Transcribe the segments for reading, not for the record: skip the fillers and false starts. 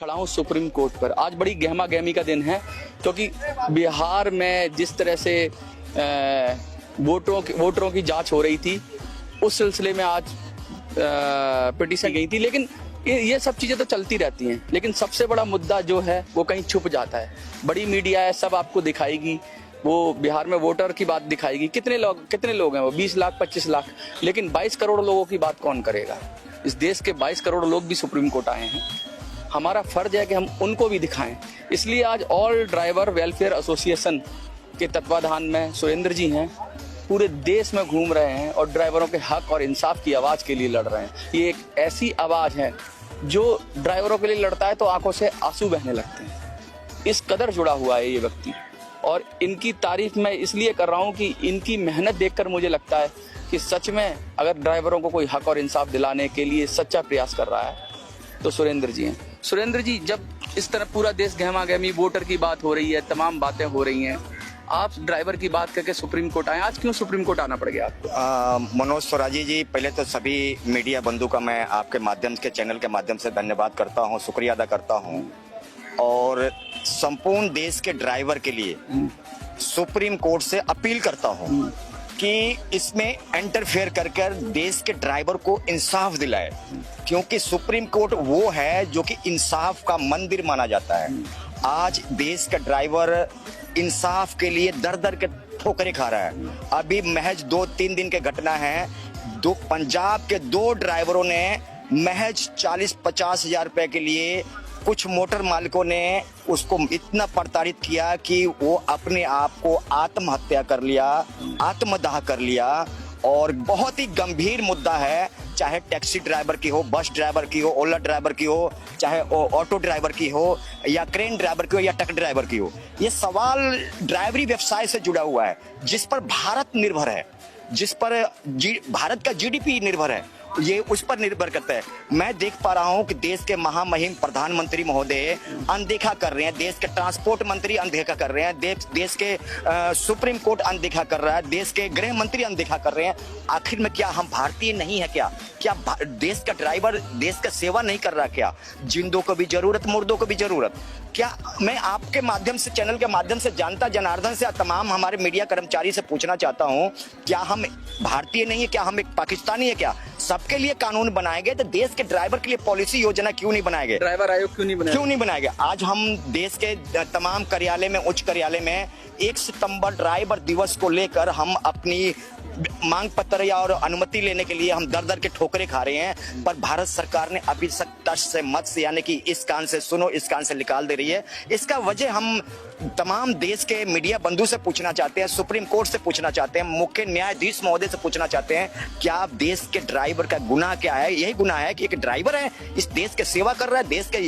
खड़ा हूँ supreme court पर। आज बड़ी गहमा गहमी का दिन है क्योंकि बिहार में जिस तरह से वोटरों की जांच हो रही थी, उस सिलसिले में आज पिटीशन गई थी। लेकिन ये सब चीजें तो चलती रहती हैं, लेकिन सबसे बड़ा मुद्दा जो है वो कहीं छुप जाता है। बड़ी मीडिया है, सब आपको दिखाएगी, वो बिहार में वोटर की बात दिखाएगी। कितने लोग हैं वो, 20 लाख 25 लाख, लेकिन 22 करोड़ लोगों की बात कौन करेगा? इस देश के 22 करोड़ लोग भी सुप्रीम कोर्ट आए हैं। हमारा फर्ज है कि हम उनको भी दिखाएं। इसलिए आज ऑल ड्राइवर वेलफेयर एसोसिएशन के तत्वाधान में सुरेंद्र जी हैं, पूरे देश में घूम रहे हैं और ड्राइवरों के हक और इंसाफ की आवाज़ के लिए लड़ रहे हैं। ये एक ऐसी आवाज़ है जो ड्राइवरों के लिए लड़ता है तो आंखों से आंसू बहने लगते हैं। इस कदर जुड़ा हुआ है ये व्यक्ति, और इनकी तारीफ मैं इसलिए कर रहा हूँ कि इनकी मेहनत देखकर मुझे लगता है कि सच में अगर ड्राइवरों को कोई हक और इंसाफ दिलाने के लिए सच्चा प्रयास कर रहा है तो सुरेंद्र जी हैं। सुरेंद्र जी, जब इस तरह पूरा देश गहमा गहमी, वोटर की बात हो रही है, तमाम बातें हो रही हैं, आप ड्राइवर की बात करके सुप्रीम कोर्ट आए, आज क्यों सुप्रीम कोर्ट आना पड़ गया आपको? मनोज स्वराजी जी, पहले तो सभी मीडिया बंधु का मैं आपके माध्यम के चैनल के माध्यम से धन्यवाद करता हूं, शुक्रिया अदा करता हूं। और संपूर्ण देश के ड्राइवर के लिए सुप्रीम कोर्ट से अपील करता हूं कि इसमें इंटरफेयर कर देश के ड्राइवर को इंसाफ दिलाए, क्योंकि सुप्रीम कोर्ट वो है जो कि इंसाफ का मंदिर माना जाता है। आज देश का ड्राइवर इंसाफ के लिए दर दर के ठोकरें खा रहा है। अभी महज 2-3 दिन के घटना है, पंजाब के 2 ड्राइवरों ने महज 40-50 हजार रुपए के लिए कुछ मोटर मालिकों ने उसको इतना प्रताड़ित किया कि वो अपने आप को आत्महत्या कर लिया, आत्मदाह कर लिया। और बहुत ही गंभीर मुद्दा है, चाहे टैक्सी ड्राइवर की हो, बस ड्राइवर की हो, ओला ड्राइवर की हो, चाहे ऑटो ड्राइवर की हो, या क्रेन ड्राइवर की हो, या ट्रक ड्राइवर की हो। ये सवाल ड्राइवरी व्यवसाय से जुड़ा हुआ है, जिस पर भारत निर्भर है, जिस पर भारत का जीडीपी निर्भर है, ये उस पर निर्भर करता है। मैं देख पा रहा हूं कि देश के महामहिम प्रधानमंत्री महोदय अनदेखा कर रहे हैं, देश के ट्रांसपोर्ट मंत्री अनदेखा कर रहे हैं, देश के सुप्रीम कोर्ट अनदेखा कर रहा है, देश के गृह मंत्री अनदेखा कर रहे हैं। आखिर में क्या हम भारतीय नहीं है क्या? देश का ड्राइवर देश का सेवा नहीं कर रहा क्या? जिंदों को भी जरूरत, मुर्दों को भी जरूरत। क्या मैं आपके माध्यम से, चैनल के माध्यम से, जनता जनार्दन से, तमाम हमारे मीडिया कर्मचारी से पूछना चाहता हूं, क्या हम भारतीय नहीं है क्या? हम एक पाकिस्तानी है क्या? सबके लिए कानून बनाए गए तो देश के ड्राइवर के लिए पॉलिसी योजना क्यों नहीं बनाए गए? ड्राइवर आयोग क्यों नहीं बनाए गए? आज हम देश के तमाम कार्यालय में, उच्च कार्यालय में 1 सितंबर ड्राइवर दिवस को लेकर हम अपनी मांग पत्र या और अनुमति लेने के लिए हम दर दर के ठोकरे खा रहे हैं, पर भारत सरकार ने अभी तक टस से मत से, यानी कि इस कान से सुनो इस कान से निकाल दे रही है। इसका वजह हम तमाम देश के मीडिया बंधु से पूछना चाहते हैं, सुप्रीम कोर्ट से पूछना चाहते हैं, मुख्य न्यायाधीश महोदय से पूछना चाहते हैं, क्या आप देश के ड्राइवर का गुनाह क्या है? यही गुनाह है कि एक ड्राइवर है, इस देश के सेवा कर रहा है, देश के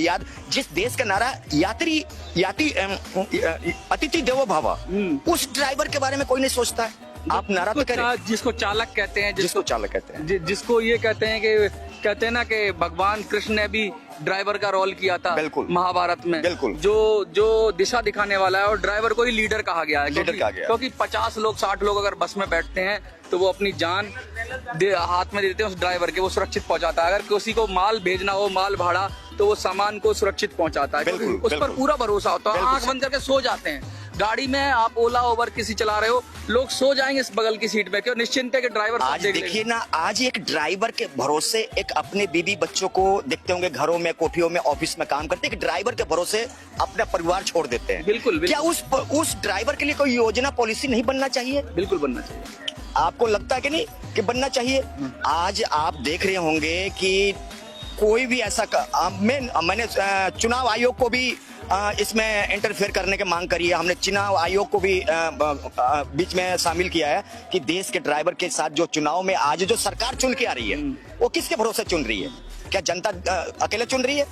जिस देश का नारा अतिथि देवो भव, उस ड्राइवर के बारे में कोई नहीं सोचता है। आप नारा तो करें, जिसको चालक कहते हैं, जिसको ये कहते हैं ना कि भगवान कृष्ण ने भी ड्राइवर का रोल किया था महाभारत में। बिल्कुल। जो दिशा दिखाने वाला है, और ड्राइवर को ही लीडर कहा गया है, क्योंकि 50 लोग 60 लोग अगर बस में बैठते हैं तो वो अपनी जान हाथ में देते हैं उस ड्राइवर के, वो सुरक्षित पहुंचाता है। अगर किसी को माल भेजना हो, माल भाड़ा, तो वो सामान को सुरक्षित पहुंचाता है, उस पर पूरा भरोसा होता है। आंख बंद करके सो जाते हैं। गाड़ी में आप ओला ओवर किसी चला रहे हो, लोग सो जाएंगे इस बगल की सीट पे, क्यों? निश्चिंत है कि ड्राइवर आज देखिए ना, आज एक ड्राइवर के भरोसे एक अपने बीवी बच्चों को देखते होंगे, घरों में, कोठियों में, ऑफिस में काम करते, एक ड्राइवर के भरोसे अपना परिवार छोड़ देते हैं। बिल्कुल। क्या उस ड्राइवर के लिए कोई योजना, पॉलिसी नहीं बनना चाहिए? बिल्कुल बनना चाहिए। आपको लगता है कि नहीं कि बनना चाहिए? आज आप देख रहे होंगे कि कोई भी ऐसा मैंने चुनाव आयोग को भी इसमें इंटरफेयर करने की मांग करी है। हमने चुनाव आयोग को भी बीच में शामिल किया है कि देश के ड्राइवर के साथ जो चुनाव में आज जो सरकार चुन के आ रही है, वो किसके भरोसे चुन रही है? क्या जनता अकेले चुन रही है?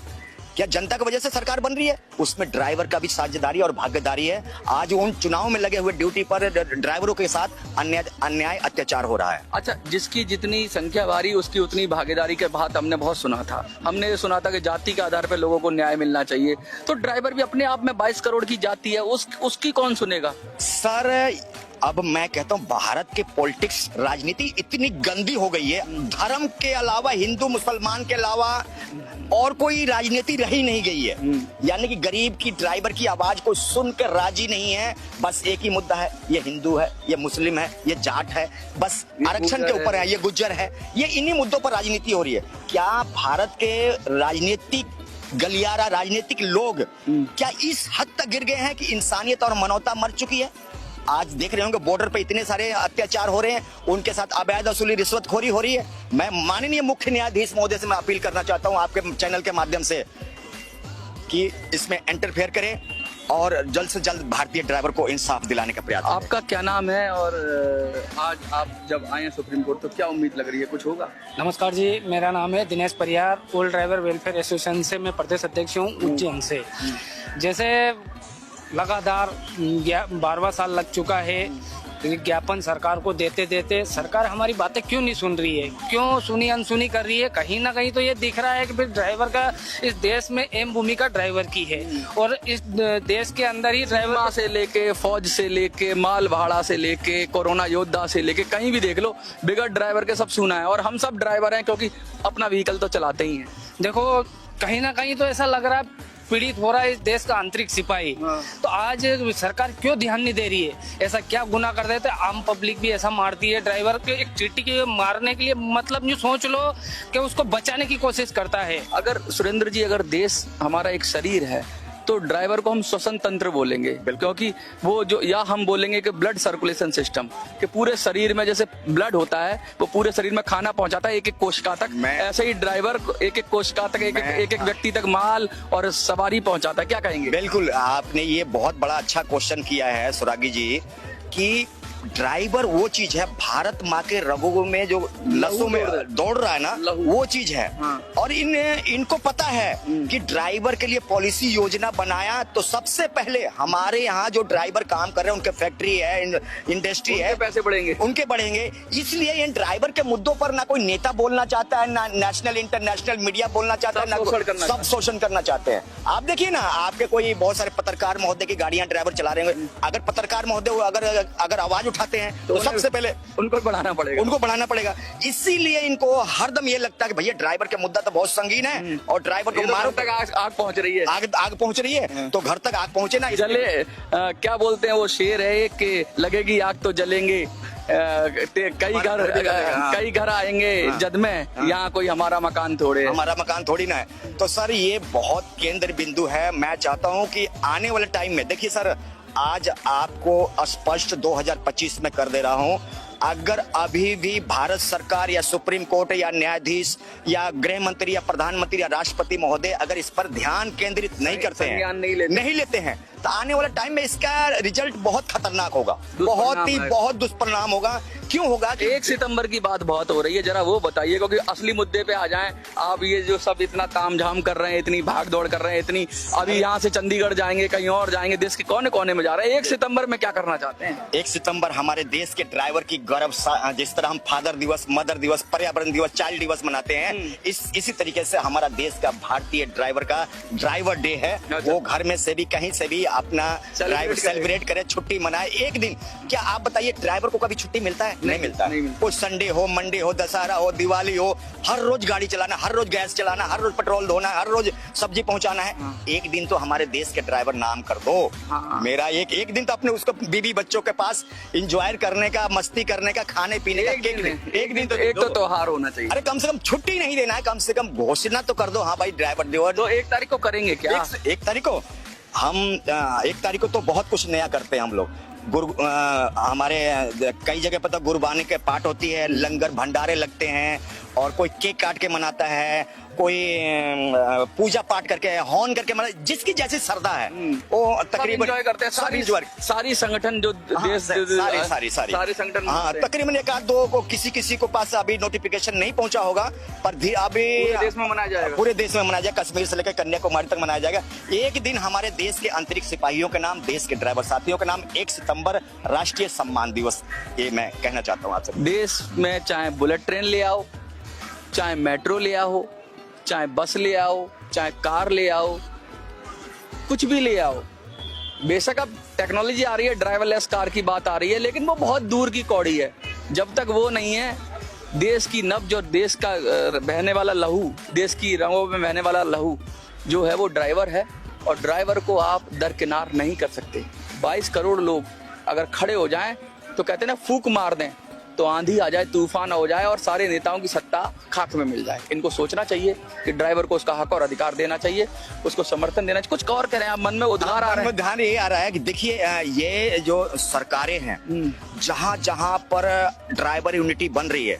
क्या जनता की वजह से सरकार बन रही है? उसमें ड्राइवर का भी साझेदारी और भागीदारी है। आज उन चुनाव में लगे हुए ड्यूटी पर ड्राइवरों के साथ अन्याय अत्याचार हो रहा है। अच्छा, जिसकी जितनी संख्या भारी उसकी उतनी भागीदारी के बात हमने बहुत सुना था। हमने ये सुना था कि जाति के आधार पर लोगों को न्याय मिलना चाहिए, तो ड्राइवर भी अपने आप में 22 करोड़ की जाति है, उसकी कौन सुनेगा? सर, अब मैं कहता हूँ भारत के पॉलिटिक्स राजनीति इतनी गंदी हो गई है, धर्म के अलावा, हिंदू मुसलमान के अलावा और कोई राजनीति रही नहीं गई है। यानी कि गरीब की, ड्राइवर की आवाज को सुनकर राजी नहीं है। बस एक ही मुद्दा है, ये हिंदू है, ये मुस्लिम है, ये जाट है, बस आरक्षण के ऊपर है, ये गुज्जर है, ये इन्हीं मुद्दों पर राजनीति हो रही है। क्या भारत के राजनीतिक गलियारा, राजनीतिक लोग क्या इस हद तक गिर गए हैं कि इंसानियत और मानवता मर चुकी है? आज देख रहे होंगे बॉर्डर पे इतने सारे अत्याचार हो रहे हैं, उनके साथ अवैध वसूली, रिश्वतखोरी हो रही है। मैं माननीय मुख्य न्यायाधीश महोदय से मैं अपील करना चाहता हूं आपके चैनल के माध्यम से कि इसमें इंटरफेयर करें और जल्द से जल्द भारतीय ड्राइवर को इंसाफ दिलाने का प्रयास करें। आपका क्या नाम है और आज आप जब आए हैं सुप्रीम कोर्ट तो क्या उम्मीद लग रही है, कुछ होगा? नमस्कार जी, मेरा नाम है Dinesh Pariyar, old driver welfare association से मैं प्रदेश अध्यक्ष हूँ उज्जैन से। जैसे लगातार 12वां साल लग चुका है विज्ञापन सरकार को देते देते, सरकार हमारी बातें क्यों नहीं सुन रही है, क्यों सुनी अनसुनी कर रही है? कहीं ना कहीं तो ये दिख रहा है कि फिर ड्राइवर का इस देश में अहम भूमिका ड्राइवर की है और इस देश के अंदर ही ड्राइवर से लेके, फौज से लेके, माल भाड़ा से लेके, कोरोना योद्धा से लेके, कहीं भी देख लो बिगड़ ड्राइवर के सब सुना है। और हम सब ड्राइवर हैं क्योंकि अपना व्हीकल तो चलाते ही हैं। देखो कहीं ना कहीं तो ऐसा लग रहा है पीड़ित हो रहा है इस देश का आंतरिक सिपाही। तो आज सरकार क्यों ध्यान नहीं दे रही है? ऐसा क्या गुनाह कर देते? आम पब्लिक भी ऐसा मारती है ड्राइवर के, एक चींटी के मारने के लिए, मतलब यूँ सोच लो कि उसको बचाने की कोशिश करता है। अगर सुरेंद्र जी, अगर देश हमारा एक शरीर है तो ड्राइवर को हम श्वसन तंत्र बोलेंगे, क्योंकि वो जो, या हम बोलेंगे कि ब्लड सर्कुलेशन सिस्टम, कि पूरे शरीर में जैसे ब्लड होता है वो पूरे शरीर में खाना पहुंचाता है एक एक कोशिका तक, ऐसे ही ड्राइवर एक एक कोशिका तक, एक एक व्यक्ति तक माल और सवारी पहुंचाता है। क्या कहेंगे? बिल्कुल, आपने ये बहुत बड़ा अच्छा क्वेश्चन किया है सुरागी जी कि ड्राइवर वो चीज है, भारत माँ के रगों में जो लहू में दौड़ रहा है ना, वो चीज है। और इनको पता है कि ड्राइवर के लिए पॉलिसी योजना बनाया तो सबसे पहले हमारे यहाँ जो ड्राइवर काम कर रहे हैं, उनके फैक्ट्री है, इंडस्ट्री है, पैसे बढ़ेंगे, उनके बढ़ेंगे। इसलिए इन ड्राइवर के मुद्दों पर ना कोई नेता बोलना चाहता है, ना नेशनल इंटरनेशनल मीडिया बोलना चाहता है, ना सब शोषण करना चाहते हैं। आप देखिए ना, आपके कोई बहुत सारे पत्रकार महोदय की गाड़ियां ड्राइवर चला रहे हैं, अगर पत्रकार महोदय अगर आवाज उठाते हैं तो सबसे पहले उनको बढ़ाना पड़ेगा। इसीलिए इनको हरदम ये लगता है कि भैया ड्राइवर के मुद्दा तो बहुत संगीन है और ड्राइवर को मारो तक आग पहुंच रही है, आग पहुंच रही है तो घर तक आग पहुंचे ना। जले क्या बोलते हैं वो शेर है कि लगेगी आग तो जलेंगे, कई घर आएंगे जद में, यहाँ कोई हमारा मकान थोड़ी ना है। तो सर ये बहुत केंद्र बिंदु है। मैं चाहता हूँ कि आने वाले टाइम में, देखिए सर, आज आपको स्पष्ट 2025 में कर दे रहा हूं, अगर अभी भी भारत सरकार या सुप्रीम कोर्ट या न्यायाधीश या गृह मंत्री या प्रधानमंत्री या राष्ट्रपति महोदय अगर इस पर ध्यान केंद्रित नहीं करते हैं, नहीं लेते हैं, तो आने वाले टाइम में इसका रिजल्ट बहुत खतरनाक होगा, बहुत दुष्परिणाम होगा। क्यों होगा कि 1 सितंबर की बात बहुत हो रही है, जरा वो बताइए, क्योंकि असली मुद्दे पे आ जाएं आप। ये जो सब इतना तामझाम कर रहे हैं, इतनी भाग दौड़ कर रहे हैं, इतनी, अभी यहाँ से चंडीगढ़ जाएंगे, कहीं और जाएंगे, देश के कोने कोने में जा रहे हैं, 1 सितंबर में क्या करना चाहते हैं? 1 सितंबर हमारे देश के ड्राइवर की गौरव, जिस तरह हम फादर दिवस, मदर दिवस, पर्यावरण दिवस, चाइल्ड दिवस मनाते हैं, इसी तरीके से हमारा देश का भारतीय ड्राइवर का ड्राइवर डे है। वो घर में से भी, कहीं से भी अपना ड्राइवर सेलिब्रेट करे, छुट्टी मनाए एक दिन। क्या आप बताइए ड्राइवर को कभी छुट्टी मिलता है? नहीं मिलता। कोई संडे हो, मंडे हो, दशहरा हो, दिवाली हो, हर रोज गाड़ी चलाना, हर रोज गैस चलाना, हर रोज पेट्रोल धोना, हर रोज सब्जी पहुंचाना है। एक दिन तो हमारे देश के ड्राइवर नाम कर दो। मेरा एक दिन तो अपने उसको बीवी बच्चों के पास इंजॉय करने का, मस्ती करने का, खाने पीने का एक दिन तो त्योहार होना चाहिए। अरे कम से कम छुट्टी नहीं देना है, कम से कम घोषणा तो कर दो, हाँ भाई ड्राइवर डे। तो 1 तारीख को करेंगे क्या? 1 तारीख को हम 1 तारीख को तो बहुत कुछ नया करते हैं हम लोग। हमारे कई जगह पर तो गुरबानी के पाठ होती है, लंगर भंडारे लगते हैं, और कोई केक काट के मनाता है, कोई पूजा पाठ करके, हॉर्न करके, मतलब जिसकी जैसी श्रद्धा है वो तकरीबन एंजॉय करते हैं। सारी संगठन जो देश, सारी संगठन, हाँ, तकरीबन 1-2 को किसी को पास अभी नोटिफिकेशन नहीं पहुंचा होगा, पर अभी पूरे देश में मनाया जाएगा। पूरे देश में मनाया जाएगा, कश्मीर से लेकर कन्याकुमारी तक मनाया जाएगा। एक दिन हमारे देश के आंतरिक सिपाहियों के नाम, देश के ड्राइवर साथियों के नाम 1 सितंबर राष्ट्रीय सम्मान दिवस, ये मैं कहना चाहता हूँ आपसे। देश में चाहे बुलेट ट्रेन ले आओ, चाहे मेट्रो ले आओ, चाहे बस ले आओ, चाहे कार ले आओ, कुछ भी ले आओ, बेशक अब टेक्नोलॉजी आ रही है, ड्राइवरलेस कार की बात आ रही है, लेकिन वो बहुत दूर की कौड़ी है। जब तक वो नहीं है, देश की नब्ज और देश का बहने वाला लहू, देश की रंगों में बहने वाला लहू जो है वो ड्राइवर है, और ड्राइवर को आप दरकिनार नहीं कर सकते। 22 करोड़ लोग अगर खड़े हो जाएं तो कहते हैं ना, फूंक मार दें तो आंधी आ जाए, तूफान हो जाए और सारे नेताओं की सत्ता खाक में मिल जाए। इनको सोचना चाहिए कि ड्राइवर को उसका हक और अधिकार देना चाहिए, उसको समर्थन देना चाहिए। कुछ और कह रहे हैं आप, मन में उद्गार आ रहे हैं? ध्यान ये आ रहा है कि देखिए, ये जो सरकारें हैं, जहां जहां पर ड्राइवर यूनिटी बन रही है,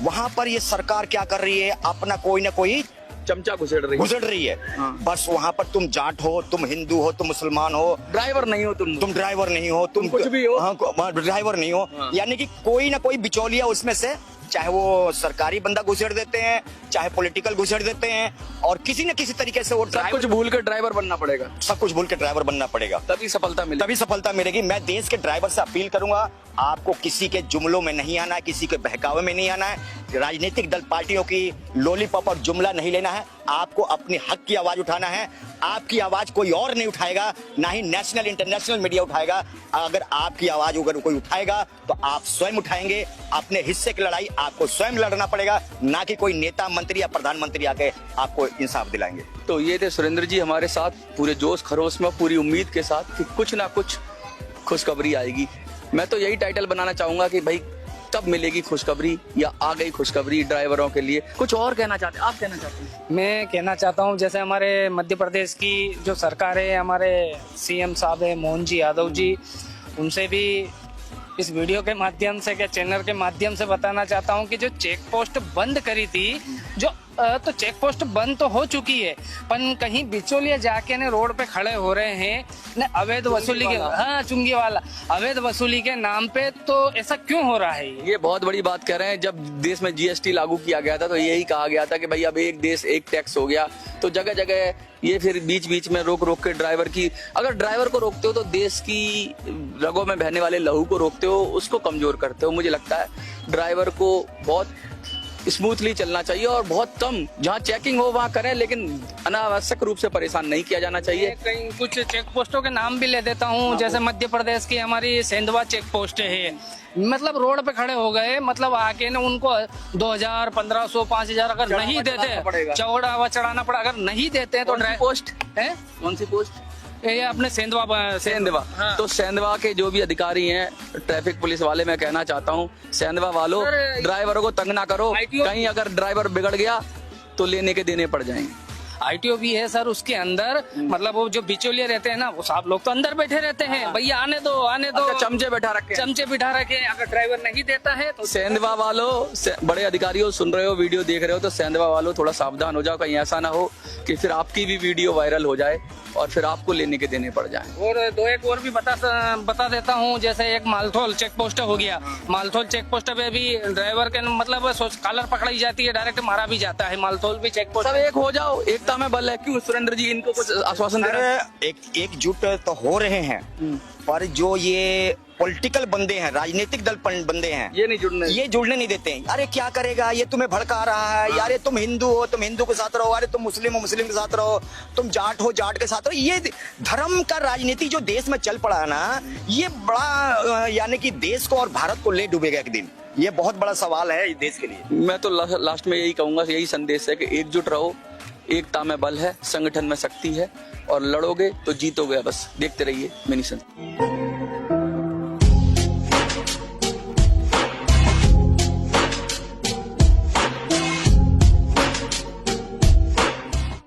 वहां पर ये सरकार क्या कर रही है, अपना कोई ना कोई चमचा घुसड़ रही है। हाँ। बस वहाँ पर तुम जाट हो, तुम हिंदू हो, तुम मुसलमान हो, ड्राइवर नहीं हो तुम ड्राइवर नहीं हो, तुम कुछ भी हो, हाँ, ड्राइवर नहीं हो। हाँ। यानी कि कोई ना कोई बिचौलिया उसमें से, चाहे वो सरकारी बंदा घुसेड़ देते हैं, चाहे पॉलिटिकल घुसेड़ देते हैं, और किसी न किसी तरीके से वो सब कुछ भूल कर ड्राइवर बनना पड़ेगा। सब कुछ भूल के ड्राइवर बनना पड़ेगा, तभी सफलता मिलेगी। मैं देश के ड्राइवर से अपील करूंगा, आपको किसी के जुमलों में नहीं आना है, किसी के बहकावे में नहीं आना है, राजनीतिक दल पार्टियों की लॉलीपॉप और जुमला नहीं लेना है। आपको अपने हक की आवाज उठाना है। आपकी आवाज कोई और नहीं उठाएगा, ना ही नेशनल इंटरनेशनल मीडिया उठाएगा। अगर आपकी आवाज अगर कोई उठाएगा तो आप स्वयं उठाएंगे। अपने हिस्से की लड़ाई आपको स्वयं लड़ना पड़ेगा, ना कि कोई नेता, मंत्री या प्रधानमंत्री आके आपको इंसाफ दिलाएंगे। तो ये थे सुरेंद्र जी हमारे साथ, पूरे जोश खरोश में, पूरी उम्मीद के साथ कि कुछ ना कुछ खुशखबरी आएगी। मैं तो यही टाइटल बनाना चाहूंगा कि भाई कब मिलेगी खुशखबरी, या आ गई खुशखबरी ड्राइवरों के लिए। कुछ और कहना चाहते हैं आप? कहना चाहते हैं? मैं कहना चाहता हूं, जैसे हमारे मध्य प्रदेश की जो सरकार है, हमारे सीएम साहब है मोहन जी यादव जी, उनसे भी इस वीडियो के माध्यम से, क्या चैनल के माध्यम से बताना चाहता हूं कि जो चेक पोस्ट बंद करी थी, जो तो चेक पोस्ट बंद तो हो चुकी है, पर कहीं बिचौलिया जाके ने रोड पे खड़े हो रहे हैं न अवैध वसूली के, हाँ चुंगी वाला अवैध वसूली के नाम पे। तो ऐसा क्यों हो रहा है? ये बहुत बड़ी बात कह रहे हैं। जब देश में जीएसटी लागू किया गया था तो यही कहा गया था कि भाई अब एक देश एक टैक्स हो गया। तो जगह जगह ये फिर बीच बीच में रोक रोक के ड्राइवर की, अगर ड्राइवर को रोकते हो तो देश की रगों में बहने वाले लहू को रोकते हो, उसको कमजोर करते हो। मुझे लगता है ड्राइवर को बहुत स्मूथली चलना चाहिए और बहुत कम, जहाँ चेकिंग हो वहाँ करें, लेकिन अनावश्यक रूप से परेशान नहीं किया जाना चाहिए। कहीं कुछ चेक पोस्टों के नाम भी ले देता हूँ, जैसे मध्य प्रदेश की हमारी सेंधवा चेक पोस्ट है, मतलब रोड पे खड़े हो गए, मतलब आके ना उनको 2000, 1500, 5000 अगर नहीं देते, चौड़ा व चढ़ाना पड़ा। अगर नहीं देते तो पोस्ट है, कौन सी पोस्ट? ये अपने सेंधवा। हाँ। तो सेंधवा के जो भी अधिकारी हैं, ट्रैफिक पुलिस वाले, मैं कहना चाहता हूँ सेंधवा वालों, ड्राइवरों को तंग ना करो। कहीं अगर ड्राइवर बिगड़ गया तो लेने के देने पड़ जाएंगे। आईटीओ भी है सर उसके अंदर, मतलब वो जो बिचौलिए रहते हैं ना, वो साहब लोग तो अंदर बैठे रहते हैं, भैया आने दो आने दो, चमचे बैठा रखे। अगर ड्राइवर नहीं देता है तो सेंधवा वालों, बड़े अधिकारियों, सुन रहे हो, वीडियो देख रहे हो, तो सेंधवा वालों थोड़ा सावधान हो जाओ। कहीं ऐसा ना हो कि फिर आपकी भी वीडियो वायरल हो जाए और फिर आपको लेने के देने पड़ जाए। और दो एक और भी बता देता हूँ, जैसे एक मालथोल चेक पोस्ट हो गया। मालथोल चेक पोस्ट पे भी ड्राइवर के मतलब कॉलर पकड़ाई जाती है, डायरेक्ट मारा भी जाता है। मालथोल भी चेक पोस्ट, सब एक हो जाओ, एकता में बल है। क्यों सुरेंद्र जी इनको कुछ आश्वासन दे रहे हैं? एकजुट तो हो रहे हैं, पर जो ये पॉलिटिकल बंदे हैं, राजनीतिक दल बंदे हैं, ये जुड़ने नहीं देते हैं। अरे क्या करेगा ये, तुम्हें भड़का रहा है, यार तुम हिंदू हो, तुम हिंदू के साथ रहो, अरे तुम मुस्लिम हो, मुस्लिम के साथ रहो, तुम जाट हो, जाट के साथ रहो। ये धर्म का राजनीति जो देश में चल पड़ा है ना, ये बड़ा यानी कि देश को और भारत को ले डूबेगा एक दिन। ये बहुत बड़ा सवाल है देश के लिए। मैं तो लास्ट में यही कहूंगा, यही संदेश है कि एकजुट रहो, एकता में बल है, संगठन में शक्ति है, और लड़ोगे तो जीतोगे। बस देखते रहिए मिनी सन।